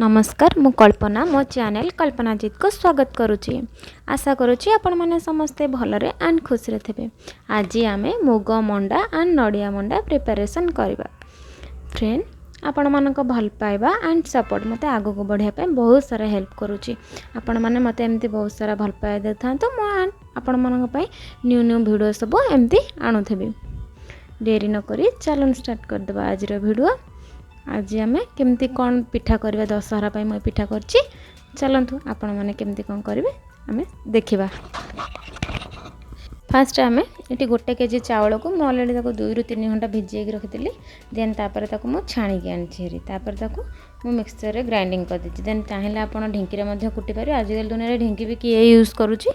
नमस्कार मु कल्पना मो चैनल कल्पनाजीत को स्वागत करुच्ची। आशा करुच्ची आपण माने समस्ते भलरे एंड खुशी थे। आज आम मुग मंडा एंड नड़िया मंडा प्रिपरेशन करवा। फ्रेंड आपण मानक भल पाइबा एंड सपोर्ट मते आगो को बढ़िया पे बहुत सारा हेल्प करुच्ची। आपण माने मते एमती बहुत सारा भल पाइ देथा तो मो आपण मानक पई न्यू न्यू वीडियो सब एमती आणुथेबी। देरी न करी चलन स्टार्ट कर देबा आज रो वीडियो। आज आम केमती कौन पिठा करवा दशहरा पाई मैं पिठा करची चलतु आपण मैंने केमती कौन करेंगे आम देखा। फास्ट आम ये गोटे केजी चावल को मुझे अलरेडी 2 ରୁ 3 घंटा भिजे रखी देन तापर मुझे छाणिकी आनी तापर मुझे मिक्सचर रे ग्राइंडिंग कर दी। देन चाहिए आप ढिंकी में कुटी पारे। आजिकल दुनिया ढिंकी भी किए यूज करुच्ची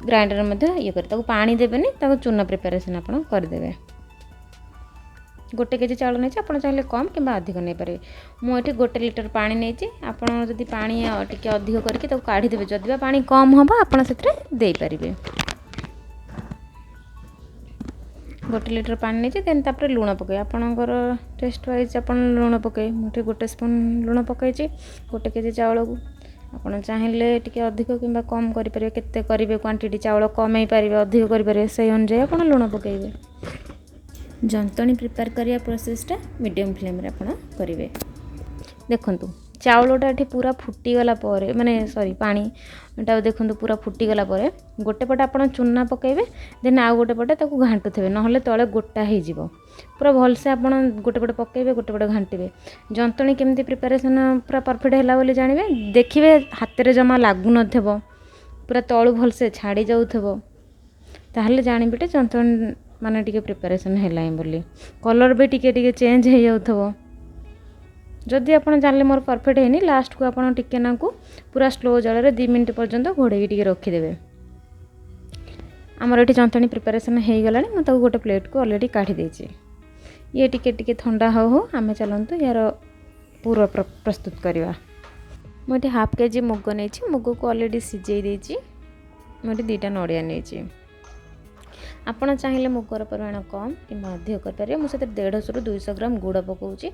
ग्राइंडर ये कर पानी देवेनि चूना प्रिपेरेसन आप करदे। गोटे केजी चावल नहीं आप चाहिए कम कि अधिक नहीं पारे। मुझे 1 लीटर पानी नहीं आपड़ जदि पानी टी अधिक करके काढ़ीदेवे जदि पानी कम हम आप दे पारे। 1 लीटर पानी नहीं देन तापर लुण पकई आपणकर टेस्ट वाइज आप लुण पकई मुझे 1 स्पून लुण पकई 1 केजी चावल को आप चाहिए टी अधिक कि कम करेंगे केते करेंगे क्वांटिटी चावल कम ही पारे अधिक करेंगे से अनुसार आप लुण पकईबे। जंतणी प्रिपेयर करिया प्रोसेसटा मीडियम फ्लेम रे आपण करेंगे। देखंतु चावलटा ये पूरा फुटीगला माने सॉरी पानीटा देखंतु पूरा फुटीगला गोटे पटे आप चूना पकेबे देन आउ गोटे पटे ताकू घांटुथे ना तले गोटा हो पूरा भलसे आप गोटे पटे पकेबे गोटे पटे घांटे। जंतणी केमती प्रिपेरेसन पूरा परफेक्ट है बोली जानवे देखिए हाथ में जमा लागू न पूरा तलू भलसे छाड़ी जाऊथबो ताहले जानबे जंतणी माने टिके प्रिपेरेसन है बोली। कलर भी टिके चेंज हो जाउथबो जदि आप जानले मोर परफेक्ट है लास्ट को आप टिके ना को पूरा स्लो जल रे 2 मिनट पर्यंत घोड़े टिके रखीदेवे। आमर ये जंतणी प्रिपेरेसन हो गला मुझे गोटे प्लेट को ऑलरेडी काढ़ी देछि। ये टिके ठंडा हो आम चलतु यार पूरा प्रस्तुत करवा। मुझे हाफ केजी मुग नहीं मुग को ऑलरेडी सिझे देछि। मुझे 2टा नड़िया नहीं आपड़ चाहिए मुगर परिमाण कम कि अधिक करेंगे। मुझे 150 ରୁ 200 ग्राम गुड़ पकाऊँगी।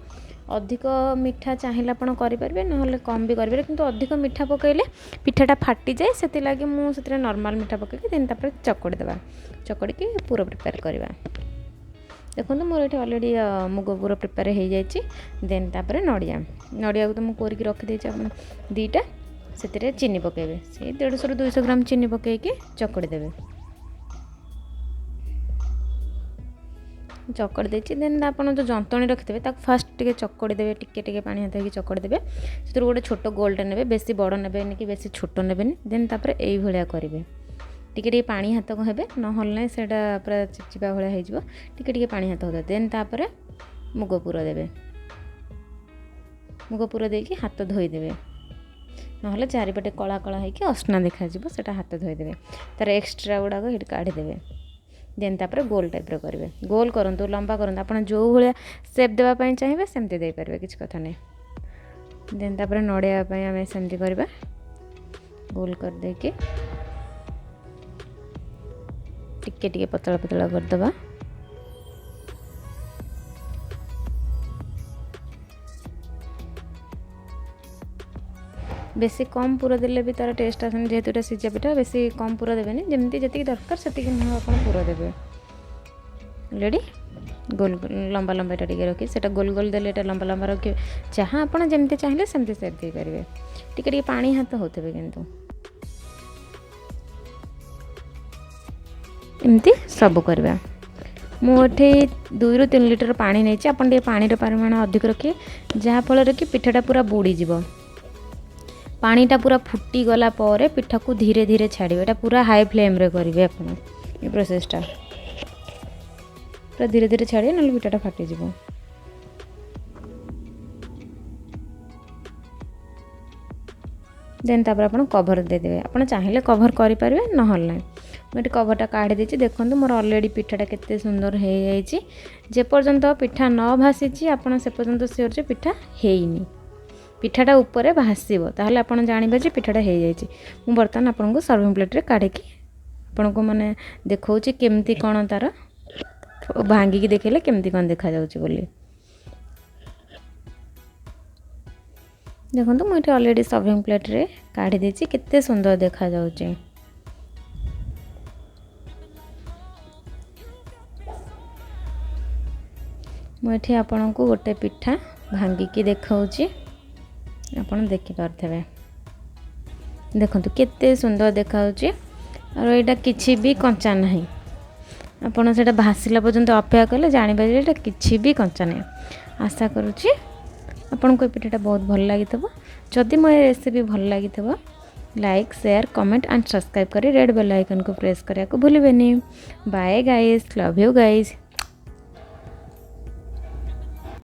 अधिक मीठा चाहिए आप करेंगे ना कम भी करेंगे किंतु अधिक मीठा पकईले पिठाटा फाटी जाए से लगी मुझे नॉर्मल मीठा पकईकी देन तापर चकड़ी देवा चकड़ी की पूरा प्रिपेयर करवा। देखो मोर ये ऑलरेडी मुग पूरा प्रिपेयर हो जाए। देन तापर नड़िया को तो मुझे कोरिकी रखी 2टा से चीनी पकेबे से 150 ରୁ 200 ग्राम चीनी पकईकी चकड़ी देवे। चकड़ी देछि देन आप जो जंतणी रखिथे फास्ट टिके चकड़ी देवे टिके पानी हाथ होगी चकड़ी देवे से गोटे छोट गोलटा ने बेसी बड़ ने कि बेसी छोट ने देन तापर यही भाया करेंगे टिके पानी हाथ को हेबे ना से पूरा चिपचिपा भाया हो टिके पानी हाथ होता देन तापर मुग पूरा देवे। मुग पूरा देके हाथ धोईदेवे ना चारिपटे कला कला होगी असना देखा से हाथ धोईदेवे तार एक्सट्रा गुड़ाक ये काढ़ीदेवे। देन तापर गोल टाइप रो करेंगे गोल करंतु लंबा करंतु आप जो भाया सेप देवाई चाहिए सेमती दे पारे किसी कथा नहीं। देन तापर नड़िया आम सेमती करवा गोल कर देके टिके पतला पतला करदबा। बेसी कम पूरा देले भी तार टेस्ट आसनी जेहेतु ये सिझा पिठा बेसी कम पूरा देवेनि जमती जी दरकार से आप पूरा देवे। रेडी गोल लंबा लंबा टिके रखी से गोल गोल देले लंबा लंबा रखिए जहाँ आप जमती चाहिए सेमती सेप दे पारे टिके पानी हाथ होते किंतु एमती सब करवा। मुझे 2 ରୁ 3 लीटर पानी नहीं आप पानी परिमाण अधिक रखिए जहाँफल कि पिठाटा पूरा बुड़ीज पानीटा पूरा फुटी गला पर पिठा को धीरे धीरे छाड़े एटा पूरा हाई फ्लेम रे करेंगे आप ये प्रोसेसटा पूरा धीरे धीरे छाड़े ना पिठाटा फाटी जीवो। देन तापर आप कभर देदेवे आप चाहिए कभर करेंगे ना मुझे कभरटा काढ़ी देछि। देखो मोर ऑलरेडी पिठाटा केते सुंदर हो जाए जेपर्यंत पिठा न भासी आप से पर्यंत सियोर पिठा हेनी पिठाटा ऊपर भासब ताहले आप जानबे जे पिठाटा हो जाए। मु बर्तमान आपको सर्विंग प्लेट रे काढ़ी आपन को माने देखौछि केमती कौन तार भांगिकी देखले केमती कौन देखा जाउछि बोली। ଦେଖନ୍ତୁ ମୁଁ ଏଠି ଅଲରେଡ଼ି ସର୍ଭିଂ ପ୍ଲେଟ୍ରେ କାଢ଼ି ଦେଇଛି। କେତେ ସୁନ୍ଦର ଦେଖାଯାଉଛି। ମୁଁ ଏଠି ଆପଣଙ୍କୁ ଗୋଟେ ପିଠା ଭାଙ୍ଗିକି ଦେଖାଉଛି, ଆପଣ ଦେଖିପାରୁଥିବେ। ଦେଖନ୍ତୁ କେତେ ସୁନ୍ଦର ଦେଖାଯାଉଛି। ଆଉ ଏଇଟା କିଛି ବି କଞ୍ଚା ନାହିଁ। ଆପଣ ସେଇଟା ଭାସିଲା ପର୍ଯ୍ୟନ୍ତ ଅପେକ୍ଷା କଲେ ଜାଣିପାରିବେ ଏଇଟା କିଛି ବି କଞ୍ଚା ନାହିଁ। ଆଶା କରୁଛି ଆପଣଙ୍କୁ ଏ ପିଠାଟା ବହୁତ ଭଲ ଲାଗିଥିବ। ଯଦି ମୋ ଏ ରେସିପି ଭଲ ଲାଗିଥିବ like, share, comment and subscribe କରି ରେଡ୍ ବେଲ୍ ଆଇକନ୍କୁ ପ୍ରେସ୍ କରିବାକୁ ଭୁଲିବେନି। Bye guys, love you guys.